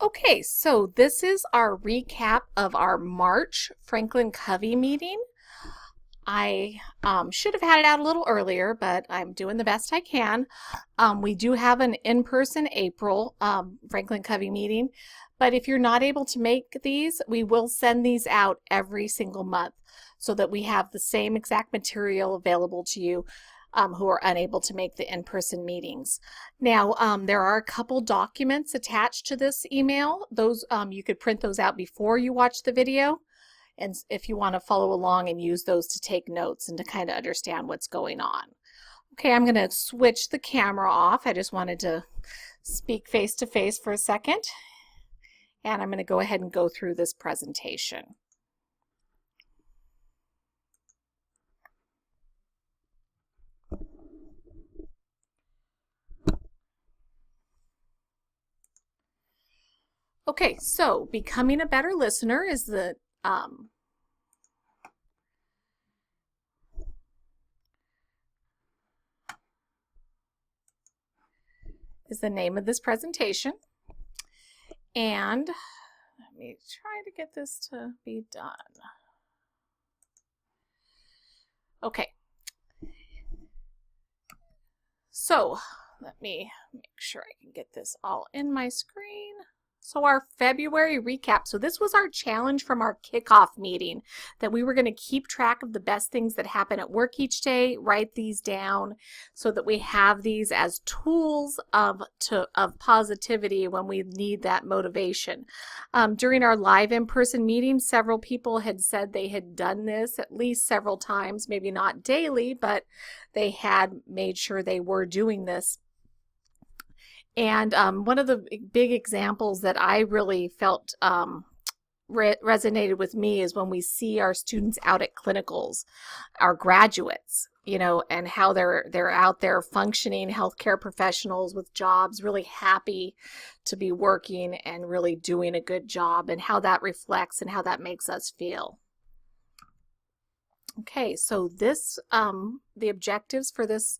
Okay, so this is our recap of our March Franklin Covey meeting. I should have had it out a little earlier, but I'm doing the best I can. We do have an in-person April Franklin Covey meeting, but if you're not able to make these, we will send these out every single month so that we have the same exact material available to you who are unable to make the in-person meetings. Now, there are a couple documents attached to this email. Those you could print those out before you watch the video, and if you want to follow along and use those to take notes and to kind of understand what's going on. Okay, I'm going to switch the camera off. I just wanted to speak face to face for a second, and I'm going to go ahead and go through this presentation. Okay, so becoming a better listener is the name of this presentation. And let me try to get this to be done. Okay. So let me make sure I can get this all in my screen. So our February recap. So this was our challenge from our kickoff meeting, that we were going to keep track of the best things that happen at work each day, write these down so that we have these as tools of positivity when we need that motivation. During our live in-person meeting, several people had said they had done this at least several times, maybe not daily, but they had made sure they were doing this. And one of the big examples that I really felt resonated with me is when we see our students out at clinicals, our graduates, you know, and how they're out there functioning healthcare professionals with jobs, really happy to be working and really doing a good job, and how that reflects and how that makes us feel. Okay, so this the objectives for this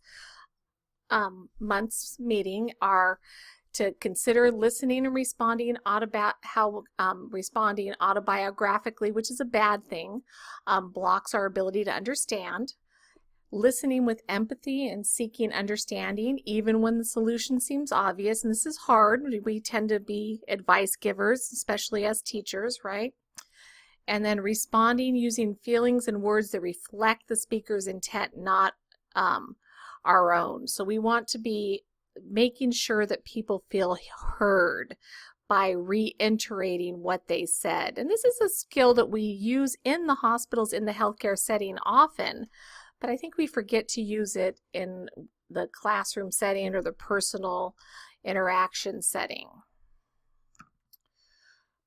month's meeting are to consider listening and responding responding autobiographically, which is a bad thing, blocks our ability to understand, listening with empathy and seeking understanding even when the solution seems obvious, and this is hard. We tend to be advice givers, especially as teachers, right? And then responding using feelings and words that reflect the speaker's intent, not our own. So we want to be making sure that people feel heard by reiterating what they said. And this is a skill that we use in the hospitals, in the healthcare setting often, but I think we forget to use it in the classroom setting or the personal interaction setting.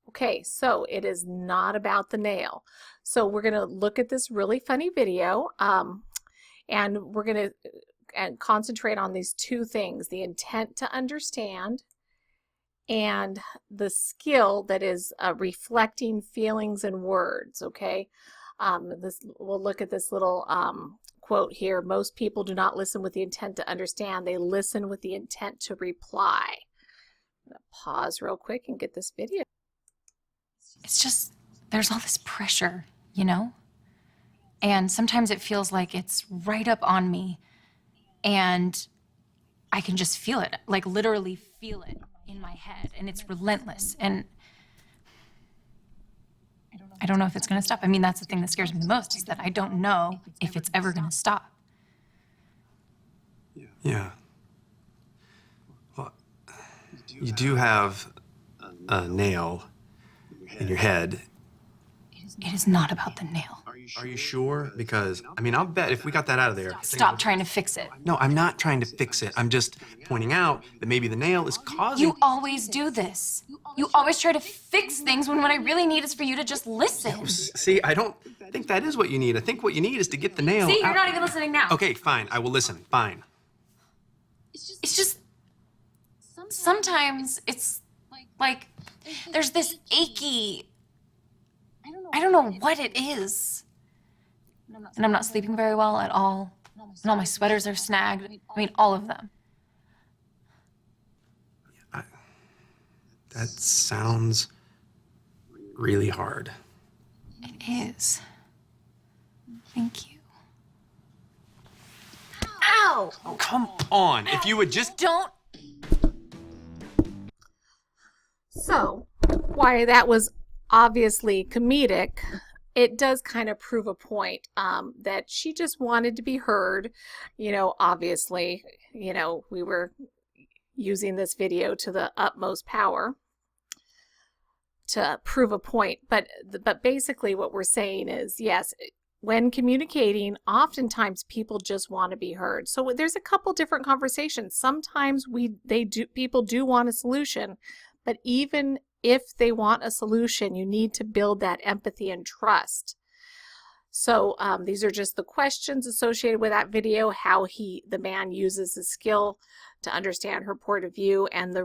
Okay, so it is not about the nail. So we're going to look at this really funny video, and we're going to concentrate on these two things: the intent to understand and the skill that is reflecting feelings and words. Okay, we'll look at this little quote here. Most people do not listen with the intent to understand, they listen with the intent to reply. I'm going to pause real quick and get this video. It's just, there's all this pressure, you know? And sometimes it feels like it's right up on me, and I can just feel it, like literally feel it in my head, and it's relentless. And I don't know if it's going to stop. I mean, that's the thing that scares me the most, is that I don't know if it's ever going to stop. Yeah. Well, you do have a nail in your head. It is not about the nail. Are you sure? Because, I mean, I'll bet if we got that out of there... Stop trying to fix it. No, I'm not trying to fix it. I'm just pointing out that maybe the nail is causing... You always do this. You always try to fix things when what I really need is for you to just listen. See, I don't think that is what you need. I think what you need is to get the nail See, out. you're not even listening now. Okay, fine. I will listen. Fine. It's just... Sometimes it's like there's this achy... I don't know what it is. And I'm not sleeping very well at all. And all my sweaters are snagged. I mean, all of them. That sounds really hard. It is. Thank you. Ow! Oh, come on. If you would just... Don't. So, why that was obviously comedic, it does kind of prove a point that she just wanted to be heard. You know, obviously, you know, we were using this video to the utmost power to prove a point. But basically what we're saying is, yes, when communicating, oftentimes people just want to be heard. So there's a couple different conversations. Sometimes people do want a solution, but even if they want a solution, you need to build that empathy and trust. So these are just the questions associated with that video, how the man uses his skill to understand her point of view, and the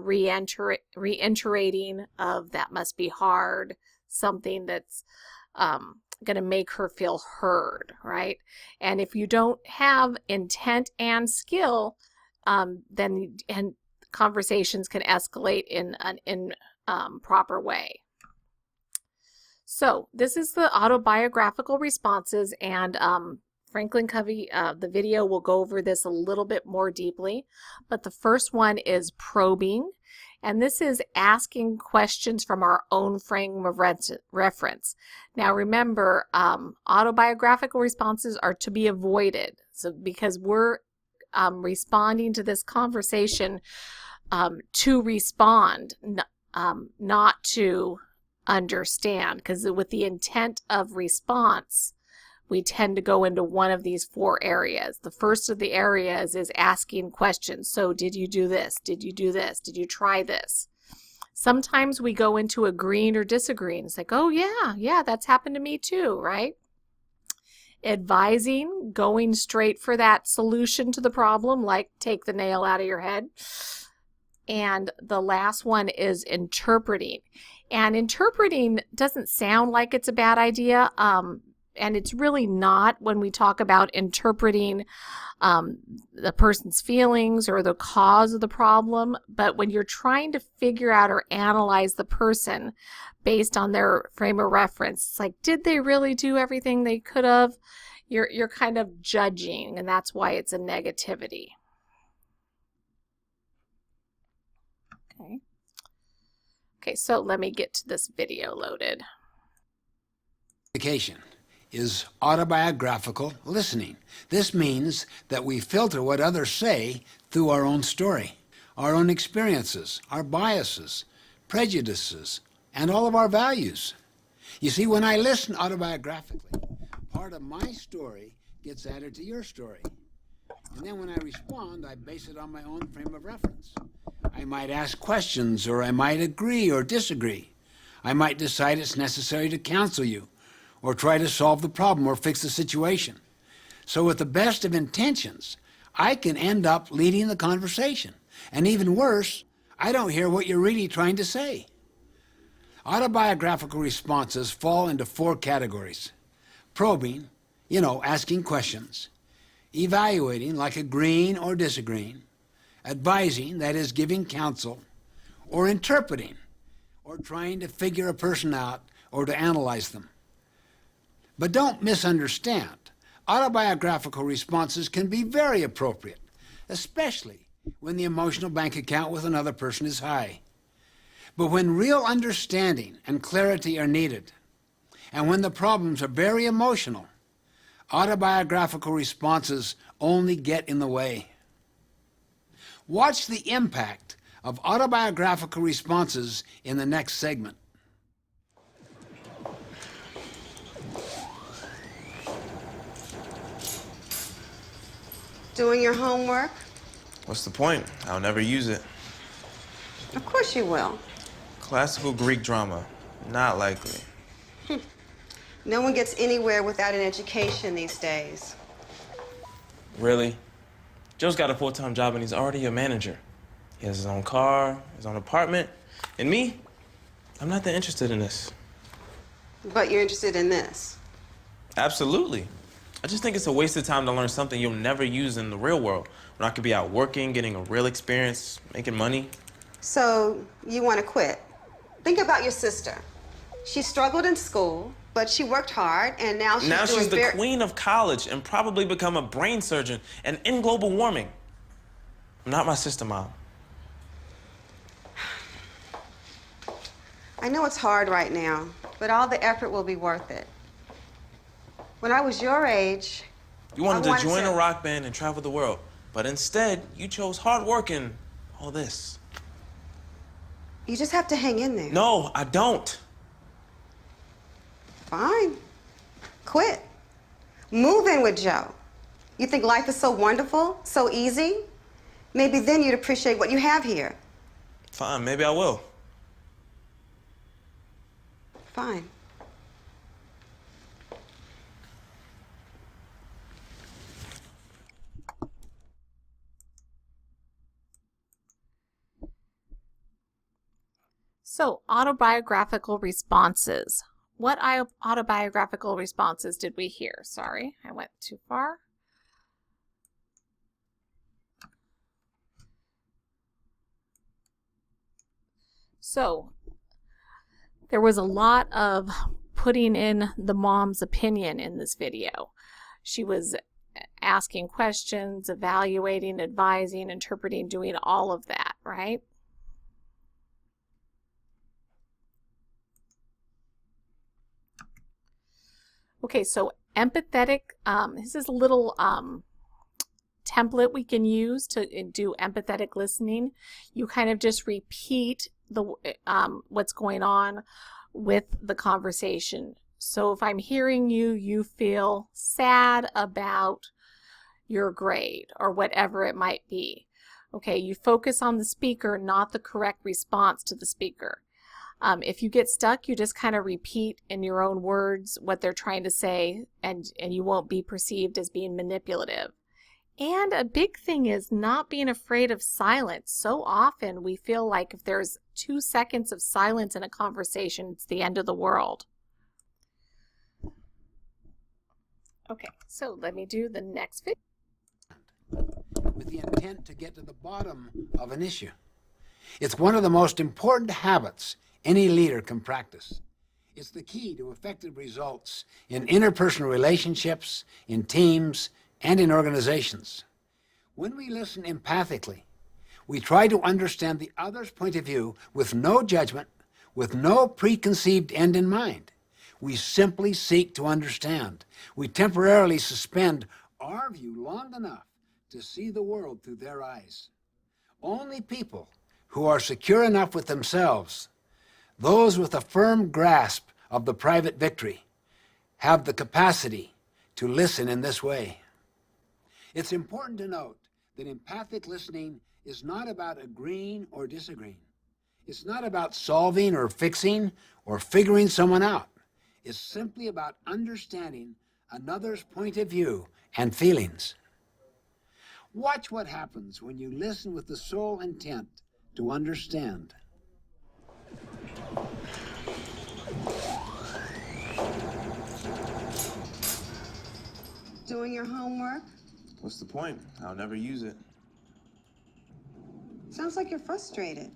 reiterating of that must be hard, something that's going to make her feel heard, right? And if you don't have intent and skill, then conversations can escalate in an improper way. So this is the autobiographical responses, and Franklin Covey, the video will go over this a little bit more deeply, but the first one is probing, and this is asking questions from our own frame of reference. Now remember, autobiographical responses are to be avoided, so because we're responding to this conversation to respond, not to understand, because with the intent of response, we tend to go into one of these four areas. The first of the areas is asking questions. So did you do this? Did you do this? Did you try this? Sometimes we go into agreeing or disagreeing. It's like, oh yeah, that's happened to me too, right? Advising, going straight for that solution to the problem, like take the nail out of your head. And the last one is interpreting. And interpreting doesn't sound like it's a bad idea, and it's really not when we talk about interpreting the person's feelings or the cause of the problem. But when you're trying to figure out or analyze the person based on their frame of reference, it's like, did they really do everything they could have? You're kind of judging, and that's why it's a negativity. Okay, so let me get to this video loaded. Communication is autobiographical listening. This means that we filter what others say through our own story, our own experiences, our biases, prejudices, and all of our values. You see, when I listen autobiographically, part of my story gets added to your story. And then when I respond, I base it on my own frame of reference. I might ask questions, or I might agree or disagree. I might decide it's necessary to counsel you, or try to solve the problem or fix the situation. So with the best of intentions, I can end up leading the conversation. And even worse, I don't hear what you're really trying to say. Autobiographical responses fall into four categories. Probing, asking questions. Evaluating, like agreeing or disagreeing. Advising, that is giving counsel. Or interpreting, or trying to figure a person out or to analyze them. But don't misunderstand. Autobiographical responses can be very appropriate, especially when the emotional bank account with another person is high. But when real understanding and clarity are needed, and when the problems are very emotional, autobiographical responses only get in the way. Watch the impact of autobiographical responses in the next segment. Doing your homework? What's the point? I'll never use it. Of course you will. Classical Greek drama. Not likely. No one gets anywhere without an education these days. Really? Joe's got a full-time job and he's already a manager. He has his own car, his own apartment. And me? I'm not that interested in this. But you're interested in this? Absolutely. I just think it's a waste of time to learn something you'll never use in the real world, when I could be out working, getting a real experience, making money. So you want to quit? Think about your sister. She struggled in school, but she worked hard, and now she's Now doing she's the queen of college and probably become a brain surgeon and in global warming. I'm not my sister, Mom. I know it's hard right now, but all the effort will be worth it. When I was your age, You wanted I to join a rock band and travel the world, but instead, you chose hard work and all this. You just have to hang in there. No, I don't. Fine. Quit. Move in with Joe. You think life is so wonderful, so easy? Maybe then you'd appreciate what you have here. Fine, maybe I will. Fine. So, autobiographical responses. What autobiographical responses did we hear? Sorry, I went too far. So, there was a lot of putting in the mom's opinion in this video. She was asking questions, evaluating, advising, interpreting, doing all of that, right? Okay, so empathetic, this is a little template we can use to do empathetic listening. You kind of just repeat the what's going on with the conversation. So if I'm hearing you, you feel sad about your grade or whatever it might be. Okay, you focus on the speaker, not the correct response to the speaker. If you get stuck, you just kind of repeat in your own words what they're trying to say, and you won't be perceived as being manipulative. And a big thing is not being afraid of silence. So often we feel like if there's 2 seconds of silence in a conversation, it's the end of the world. Okay, so let me do the next video. With the intent to get to the bottom of an issue. It's one of the most important habits any leader can practice. It's the key to effective results in interpersonal relationships, in teams, and in organizations. When we listen empathically, we try to understand the other's point of view with no judgment, with no preconceived end in mind. We simply seek to understand. We temporarily suspend our view long enough to see the world through their eyes. Only people who are secure enough with themselves, those with a firm grasp of the private victory, have the capacity to listen in this way. It's important to note that empathic listening is not about agreeing or disagreeing. It's not about solving or fixing or figuring someone out. It's simply about understanding another's point of view and feelings. Watch what happens when you listen with the sole intent to understand. Doing your homework? What's the point? I'll never use it. Sounds like you're frustrated.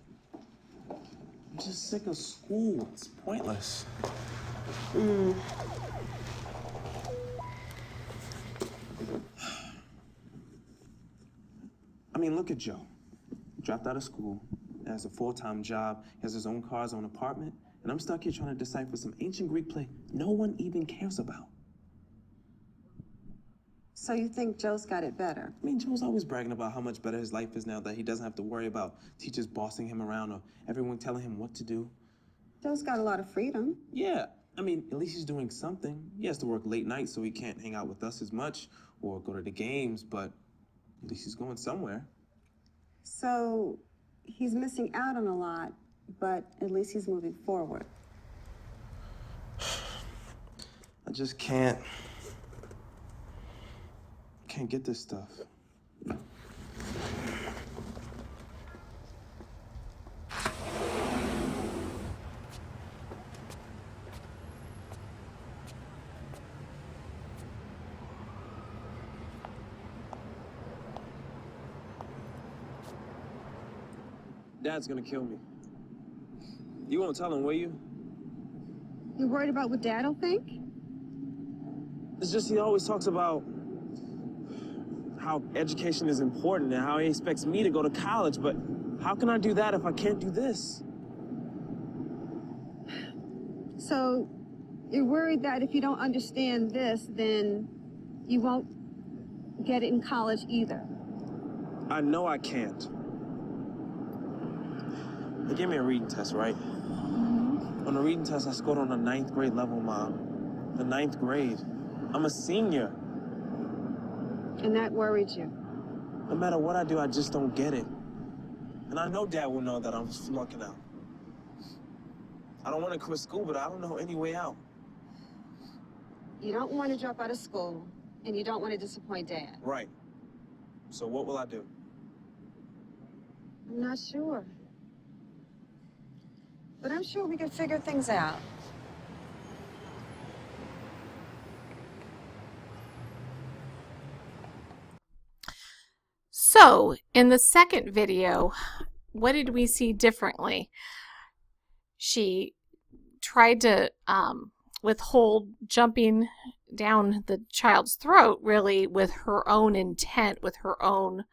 I'm just sick of school. It's pointless. I mean, look at Joe. He dropped out of school, has a full-time job, has his own car, his own apartment, and I'm stuck here trying to decipher some ancient Greek play no one even cares about. So you think Joe's got it better? I mean, Joe's always bragging about how much better his life is now that he doesn't have to worry about teachers bossing him around or everyone telling him what to do. Joe's got a lot of freedom. Yeah, I mean, at least he's doing something. He has to work late nights so he can't hang out with us as much or go to the games, but at least he's going somewhere. So he's missing out on a lot, but at least he's moving forward. I just can't get this stuff. Dad's gonna kill me. You won't tell him, will you? You worried about what Dad'll think? It's just he always talks about how education is important and how he expects me to go to college, but how can I do that if I can't do this? So, you're worried that if you don't understand this, then you won't get it in college either. I know I can't. They gave me a reading test, right? On the reading test, I scored on the 9th grade level, Mom. The 9th grade. I'm a senior. And that worried you. No matter what I do, I just don't get it. And I know Dad will know that I'm flunking out. I don't want to quit school, but I don't know any way out. You don't want to drop out of school, and you don't want to disappoint Dad. Right. So what will I do? I'm not sure. But I'm sure we can figure things out. So, in the second video, what did we see differently? She tried to withhold jumping down the child's throat, really, with her own intent, with her own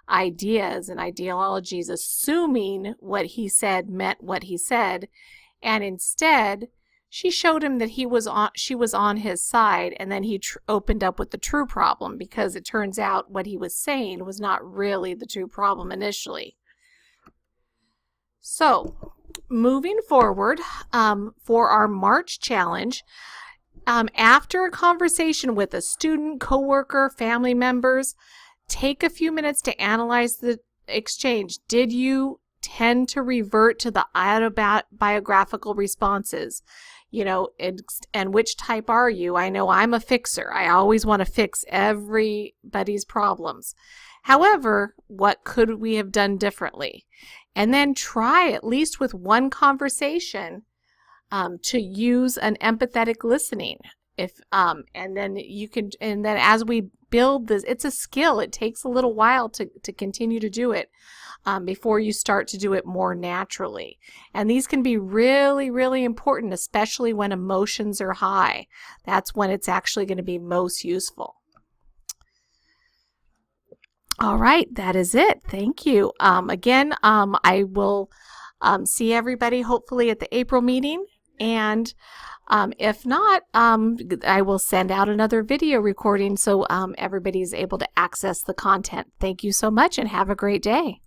ideas and ideologies, assuming what he said meant what he said, and instead she showed him that she was on his side, and then he opened up with the true problem, because it turns out what he was saying was not really the true problem initially. So, moving forward, for our March challenge, after a conversation with a student, coworker, family members, take a few minutes to analyze the exchange. Did you tend to revert to the autobiographical responses? You know, and which type are you? I know I'm a fixer. I always want to fix everybody's problems. However, what could we have done differently? And then try, at least with one conversation, to use an empathetic listening. And then as we build this, it's a skill. It takes a little while to continue to do it before you start to do it more naturally. And these can be really, really important, especially when emotions are high. That's when it's actually going to be most useful. All right, that is it. Thank you. Again, I will see everybody hopefully at the April meeting. And if not, I will send out another video recording so everybody's able to access the content. Thank you so much and have a great day.